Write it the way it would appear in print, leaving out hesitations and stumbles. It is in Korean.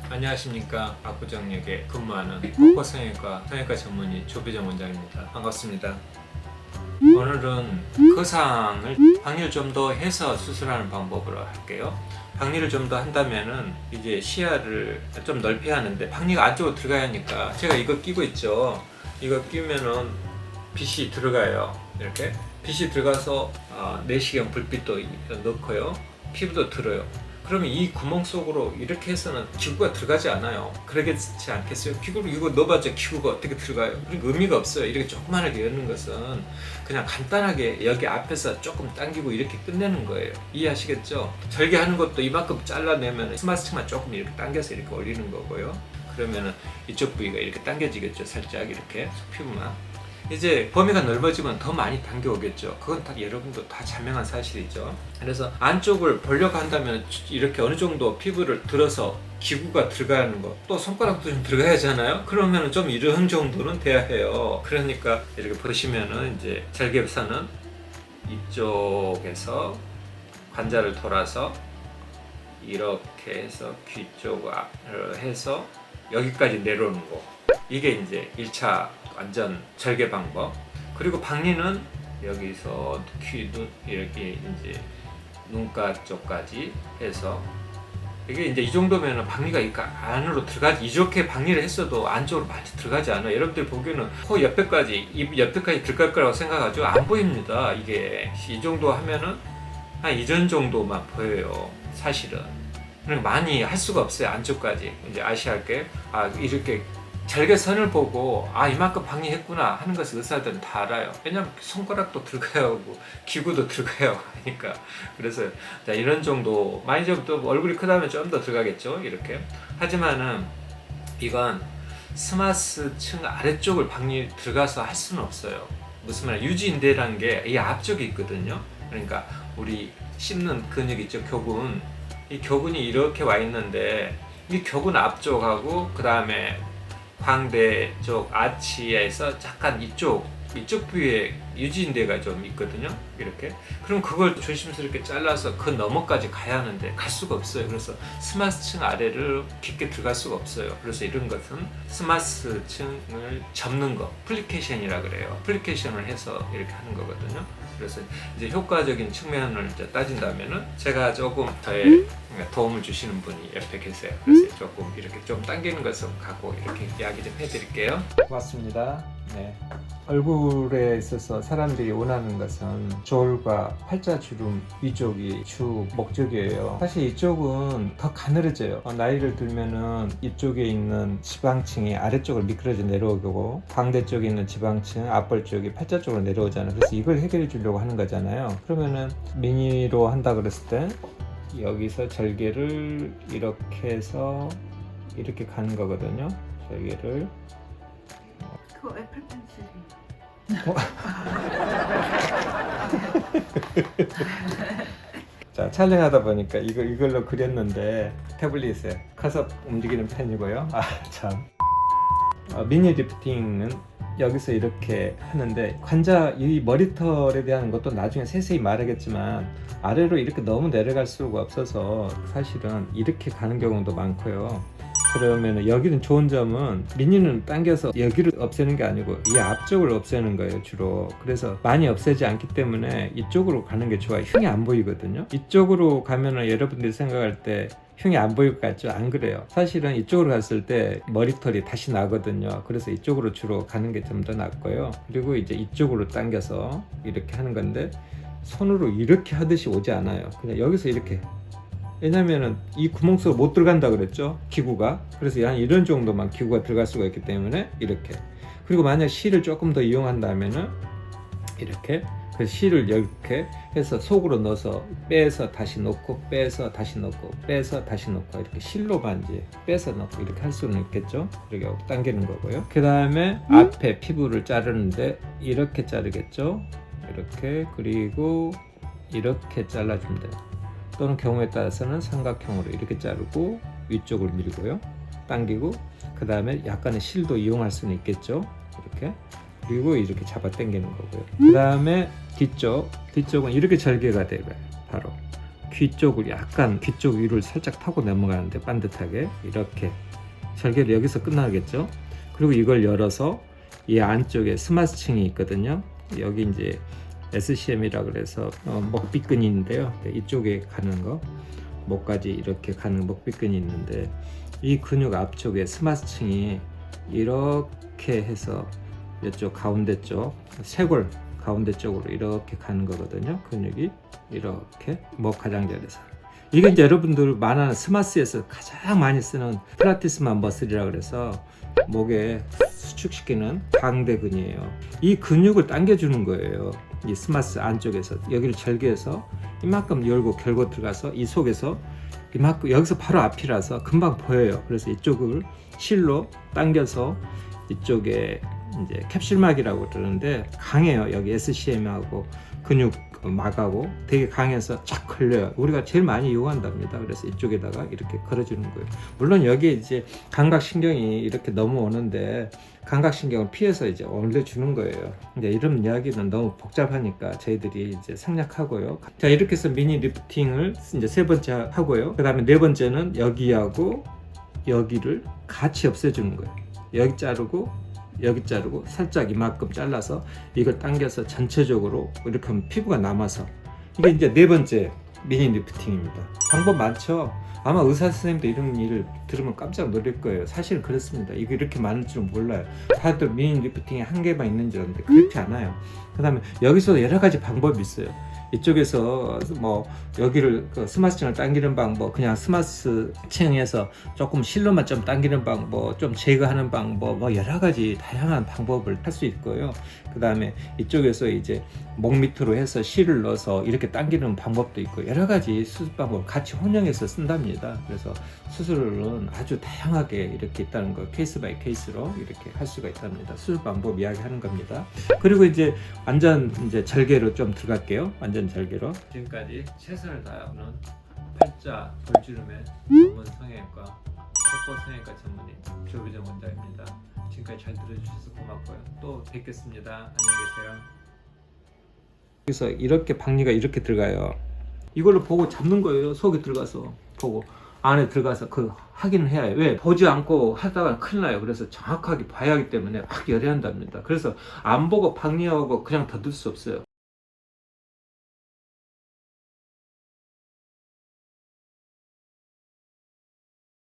안녕하십니까. 압구정역에 근무하는 복부성형외과 성형외과 전문의 조배정 원장입니다. 반갑습니다. 오늘은 거상을 박리를 좀 더 해서 수술하는 방법으로 할게요. 박리를 좀 더 한다면은 이제 시야를 좀 넓혀야 하는데 박리가 안쪽으로 들어가야 하니까 제가 이거 끼고 있죠. 이거 끼면은 빛이 들어가요. 이렇게 빛이 들어가서 내시경 불빛도 넣고요. 피부도 들어요. 그러면 이 구멍 속으로 이렇게 해서는 기구가 들어가지 않아요. 그러겠지 않겠어요? 기구를 이거 넣어봤자 기구가 어떻게 들어가요? 그러니까 의미가 없어요. 이렇게 조그만하게 여는 것은 그냥 간단하게 여기 앞에서 조금 당기고 이렇게 끝내는 거예요. 이해하시겠죠? 절개하는 것도 이만큼 잘라내면 스마스층만 조금 이렇게 당겨서 이렇게 올리는 거고요. 그러면은 이쪽 부위가 이렇게 당겨지겠죠. 살짝 이렇게 피부만. 이제 범위가 넓어지면 더 많이 당겨오겠죠. 그건 다 여러분도 다 자명한 사실이죠. 그래서 안쪽을 보려고 한다면 이렇게 어느 정도 피부를 들어서 기구가 들어가는 거, 또 손가락도 좀 들어가야 하잖아요. 그러면 좀 이런 정도는 돼야 해요. 그러니까 이렇게 보시면은 이제 절개선은 이쪽에서 관자를 돌아서 이렇게 해서 귀 쪽을 해서 여기까지 내려오는 거. 이게 이제 1차 완전 절개 방법. 그리고 박리는 여기서 귀, 눈 이렇게 이제 눈가 쪽까지 해서 이게 이제 이 정도면은 박리가 안으로 들어가지. 이렇게 박리를 했어도 안쪽으로 많이 들어가지 않아요. 여러분들 보기에는 코 옆에까지, 입 옆에까지 들어갈 거라고 생각하죠. 안 보입니다. 이게 이 정도 하면은 한 이전 정도만 보여요. 사실은. 그러니까 많이 할 수가 없어요. 안쪽까지. 이제 아셔야 게 이렇게 절개선을 보고 이만큼 박리했구나 하는 것을 의사들은 다 알아요. 왜냐면 손가락도 들어가야 하고 기구도 들어가야 하니까. 그래서 자, 이런 정도 많이 좀 또 얼굴이 크다면 좀 더 들어가겠죠. 이렇게. 하지만은 이건 스마스층 아래쪽을 박리 들어가서 할 수는 없어요. 무슨 말이야? 유지인대라는 게 이 앞쪽에 있거든요. 그러니까 우리 씹는 근육 있죠. 교근. 이 교근이 이렇게 와 있는데 이 교근 앞쪽하고 그 다음에 광대 쪽 아치에서 약간 이쪽 부위에 유지인대가 좀 있거든요. 이렇게. 그럼 그걸 조심스럽게 잘라서 그 너머까지 가야 하는데 갈 수가 없어요. 그래서 스마스층 아래를 깊게 들어갈 수가 없어요. 그래서 이런 것은 스마스층을 접는 거, 플리케이션이라 그래요. 플리케이션을 해서 이렇게 하는 거거든요. 그래서 이제 효과적인 측면을 이제 따진다면은 제가 조금 저의 도움을 주시는 분이 옆에 계세요. 그래서 조금 이렇게 좀 당기는 것을 갖고 이렇게 이야기 좀 해드릴게요. 고맙습니다. 네. 얼굴에 있어서 사람들이 원하는 것은 저울과 팔자주름 위쪽이 주 목적이에요. 사실 이쪽은 더 가늘어져요. 나이를 들면은 이쪽에 있는 지방층이 아래쪽으로 미끄러져 내려오고 광대 쪽에 있는 지방층 앞볼 쪽이 팔자 쪽으로 내려오잖아요. 그래서 이걸 해결해 주려고 하는 거잖아요. 그러면은 미니로 한다 그랬을 때 여기서 절개를 이렇게 해서 이렇게 가는 거거든요. 절개를 그거 애플 펜슬이에요. 자, 촬영하다 보니까 이걸로 그렸는데 태블릿에 커서 움직이는 펜이고요. 참. 미니 리프팅은 여기서 이렇게 하는데 관자 이 머리털에 대한 것도 나중에 세세히 말하겠지만 아래로 이렇게 너무 내려갈 수가 없어서 사실은 이렇게 가는 경우도 많고요. 그러면 여기는 좋은 점은 미니는 당겨서 여기를 없애는 게 아니고 이 앞쪽을 없애는 거예요 주로. 그래서 많이 없애지 않기 때문에 이쪽으로 가는 게 좋아요. 흉이 안 보이거든요. 이쪽으로 가면은 여러분들이 생각할 때 흉이 안 보일 것 같죠? 안 그래요. 사실은 이쪽으로 갔을 때 머리털이 다시 나거든요. 그래서 이쪽으로 주로 가는 게 좀 더 낫고요. 그리고 이제 이쪽으로 당겨서 이렇게 하는 건데 손으로 이렇게 하듯이 오지 않아요. 그냥 여기서 이렇게. 왜냐면은 이 구멍 속으로 못 들어간다 그랬죠, 기구가. 그래서 한 이런 정도만 기구가 들어갈 수가 있기 때문에 이렇게. 그리고 만약 실을 조금 더 이용한다면은 이렇게. 그 실을 이렇게 해서 속으로 넣어서 빼서 다시 넣고 빼서 다시 넣고 빼서 다시 넣고 이렇게 실로만 이제 빼서 넣고 이렇게 할 수는 있겠죠. 이렇게 당기는 거고요. 그 다음에 앞에 피부를 자르는데 이렇게 자르겠죠. 이렇게. 그리고 이렇게 잘라주면 돼요. 또는 경우에 따라서는 삼각형으로 이렇게 자르고 위쪽을 밀고요. 당기고 그 다음에 약간의 실도 이용할 수는 있겠죠. 이렇게. 그리고 이렇게 잡아 당기는 거고요. 그 다음에 뒤쪽은 이렇게 절개가 돼요. 바로 귀 쪽을 약간 귀 쪽 위를 살짝 타고 넘어가는데 반듯하게 이렇게 절개를 여기서 끝나겠죠. 그리고 이걸 열어서 이 안쪽에 스마스층이 있거든요. 여기 이제 SCM이라 그래서 먹비근이 있는데요. 이쪽에 가는 거 목까지 이렇게 가는 먹비근이 있는데 이 근육 앞쪽에 스마스층이 이렇게 해서 이쪽 가운데 쪽 쇄골 가운데 쪽으로 이렇게 가는 거거든요. 근육이 이렇게 목 가장자리에서 이게 이제 여러분들 만화는 스마스에서 가장 많이 쓰는 플라티스마 머슬이라 그래서 목에 수축시키는 광대근이에요. 이 근육을 당겨주는 거예요. 이 스마스 안쪽에서 여기를 절개해서 이만큼 열고 결고 들어가서 이 속에서 이만큼 여기서 바로 앞이라서 금방 보여요. 그래서 이쪽을 실로 당겨서 이쪽에 이제 캡슐막이라고 그러는데 강해요. 여기 SCM하고 근육 막하고 되게 강해서 쫙 걸려요. 우리가 제일 많이 이용한답니다. 그래서 이쪽에다가 이렇게 걸어주는 거예요. 물론 여기에 이제 감각신경이 이렇게 넘어오는데 감각신경을 피해서 이제 올려주는 거예요. 근데 이런 이야기는 너무 복잡하니까 저희들이 이제 생략하고요. 자, 이렇게 해서 미니 리프팅을 이제 세 번째 하고요. 그 다음에 네 번째는 여기하고 여기를 같이 없애주는 거예요. 여기 자르고 살짝 이만큼 잘라서 이걸 당겨서 전체적으로 이렇게 하면 피부가 남아서 이게 이제 네 번째 미니 리프팅입니다. 방법 많죠. 아마 의사 선생님도 이런 일을 들으면 깜짝 놀랄 거예요. 사실은 그렇습니다. 이게 이렇게 많을 줄은 몰라요. 다들 미니 리프팅이 한 개만 있는 줄 알았는데 그렇지 않아요. 그 다음에 여기서 여러 가지 방법이 있어요. 이쪽에서 뭐 여기를 스마스층을 당기는 방법, 그냥 스마스층에서 조금 실로만 좀 당기는 방법, 좀 제거하는 방법, 뭐 여러 가지 다양한 방법을 할 수 있고요. 그 다음에 이쪽에서 이제 목 밑으로 해서 실을 넣어서 이렇게 당기는 방법도 있고 여러 가지 수술 방법 같이 혼용해서 쓴답니다. 그래서 수술은 아주 다양하게 이렇게 있다는 거 케이스 바이 케이스로 이렇게 할 수가 있답니다. 수술 방법 이야기하는 겁니다. 그리고 이제 완전 이제 절개로 좀 들어갈게요. 완전 절개로. 지금까지 최선을 다하는 팔자 볼주름의 전문 성형외과 척보 성형외과 전문의 조비정 원장입니다. 지금까지 잘 들어주셔서 고맙고요. 또 뵙겠습니다. 안녕히 계세요. 그래서 이렇게 박리가 이렇게 들어가요. 이걸로 보고 잡는 거예요. 속에 들어가서 보고 안에 들어가서 그 확인을 해야 해요. 왜? 보지 않고 하다가 큰일 나요. 그래서 정확하게 봐야 하기 때문에 확 열어야 한답니다. 그래서 안 보고 박리하고 그냥 더 둘 수 없어요.